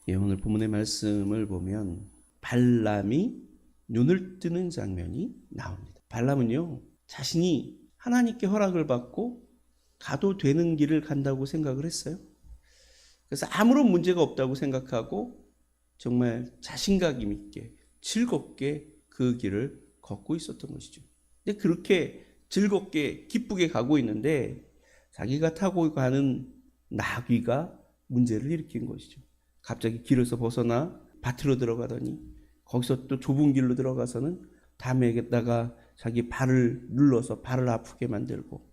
예, 오늘 본문의 말씀을 보면 발람이 눈을 뜨는 장면이 나옵니다. 발람은요, 자신이 하나님께 허락을 받고 가도 되는 길을 간다고 생각을 했어요. 그래서 아무런 문제가 없다고 생각하고 정말 자신감 있게 즐겁게 그 길을 걷고 있었던 것이죠. 근데 그렇게 즐겁게 기쁘게 가고 있는데 자기가 타고 가는 나귀가 문제를 일으킨 것이죠. 갑자기 길에서 벗어나 밭으로 들어가더니 거기서 또 좁은 길로 들어가서는 담에다가 자기 발을 눌러서 발을 아프게 만들고,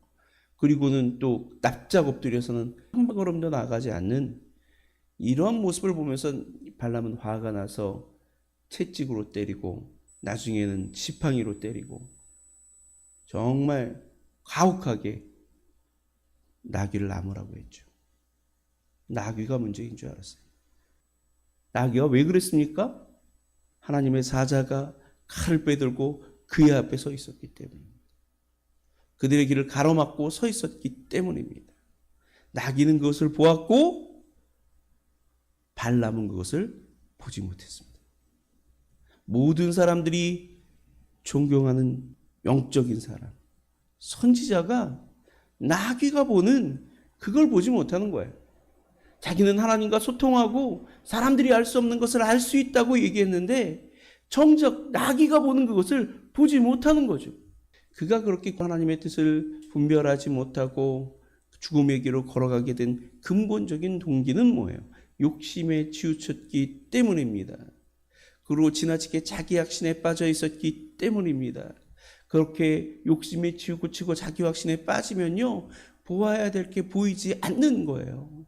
그리고는 또 납작 엎드려서는 한 걸음도 나가지 않는 이런 모습을 보면서 발람은 화가 나서 채찍으로 때리고 나중에는 지팡이로 때리고 정말 가혹하게 나귀를 나무라고 했죠. 나귀가 문제인 줄 알았어요. 나귀가 왜 그랬습니까? 하나님의 사자가 칼을 빼들고 그의 앞에 서 있었기 때문입니다. 그들의 길을 가로막고 서 있었기 때문입니다. 나귀는 그것을 보았고 발람은 그것을 보지 못했습니다. 모든 사람들이 존경하는 영적인 사람, 선지자가 나귀가 보는 그걸 보지 못하는 거예요. 자기는 하나님과 소통하고 사람들이 알 수 없는 것을 알 수 있다고 얘기했는데 정작 나귀가 보는 그것을 보지 못하는 거죠. 그가 그렇게 하나님의 뜻을 분별하지 못하고 죽음의 길로 걸어가게 된 근본적인 동기는 뭐예요? 욕심에 치우쳤기 때문입니다. 그리고 지나치게 자기 확신에 빠져 있었기 때문입니다. 그렇게 욕심에 치우치고 자기 확신에 빠지면요, 보아야 될 게 보이지 않는 거예요.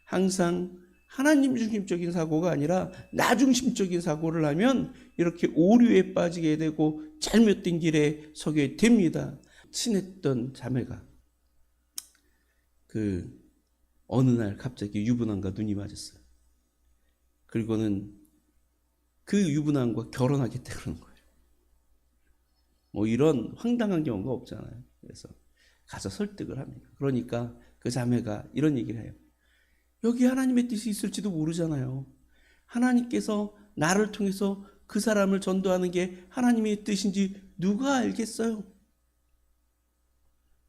항상 하나님 중심적인 사고가 아니라 나 중심적인 사고를 하면 이렇게 오류에 빠지게 되고 잘못된 길에 서게 됩니다. 친했던 자매가 어느 날 갑자기 유부남과 눈이 맞았어요. 그리고는 그 유부남과 결혼하겠다 그러는 거예요. 뭐 이런 황당한 경우가 없잖아요. 그래서 가서 설득을 합니다. 그러니까 그 자매가 이런 얘기를 해요. 여기 하나님의 뜻이 있을지도 모르잖아요. 하나님께서 나를 통해서 그 사람을 전도하는 게 하나님의 뜻인지 누가 알겠어요?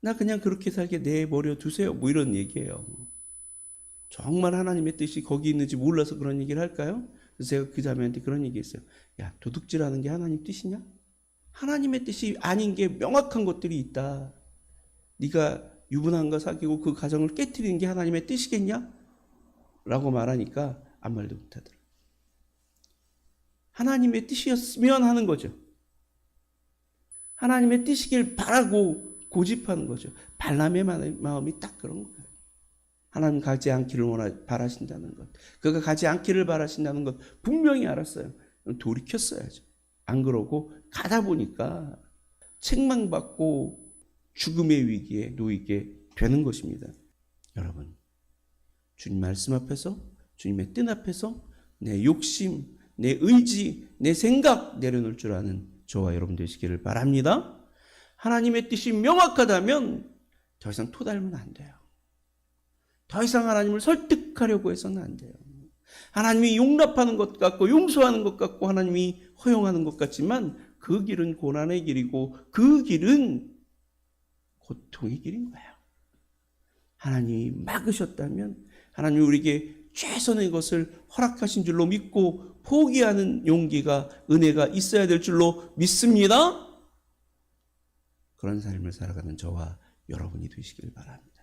나 그냥 그렇게 살게 내버려 두세요. 뭐 이런 얘기예요. 정말 하나님의 뜻이 거기 있는지 몰라서 그런 얘기를 할까요? 그래서 제가 그 자매한테 그런 얘기했어요. 야, 도둑질하는 게 하나님 뜻이냐? 하나님의 뜻이 아닌 게 명확한 것들이 있다. 네가 유부남과 사귀고 그 가정을 깨트리는 게 하나님의 뜻이겠냐? 라고 말하니까 아무 말도 못하더라. 하나님의 뜻이었으면 하는 거죠. 하나님의 뜻이길 바라고 고집하는 거죠. 발람의 마음이 딱 그런 거예요. 하나님 가지 않기를 바라신다는 것, 그가 가지 않기를 바라신다는 것 분명히 알았어요. 돌이켰어야죠. 안 그러고 가다 보니까 책망받고 죽음의 위기에 놓이게 되는 것입니다. 여러분, 주님 말씀 앞에서, 주님의 뜻 앞에서 내 욕심, 내 의지, 내 생각 내려놓을 줄 아는 저와 여러분 되시기를 바랍니다. 하나님의 뜻이 명확하다면 더 이상 토달면 안 돼요. 더 이상 하나님을 설득하려고 해서는 안 돼요. 하나님이 용납하는 것 같고 용서하는 것 같고 하나님이 허용하는 것 같지만 그 길은 고난의 길이고 그 길은 고통의 길인 거예요. 하나님이 막으셨다면 하나님이 우리에게 최선의 것을 허락하신 줄로 믿고 포기하는 용기가, 은혜가 있어야 될 줄로 믿습니다. 그런 삶을 살아가는 저와 여러분이 되시길 바랍니다.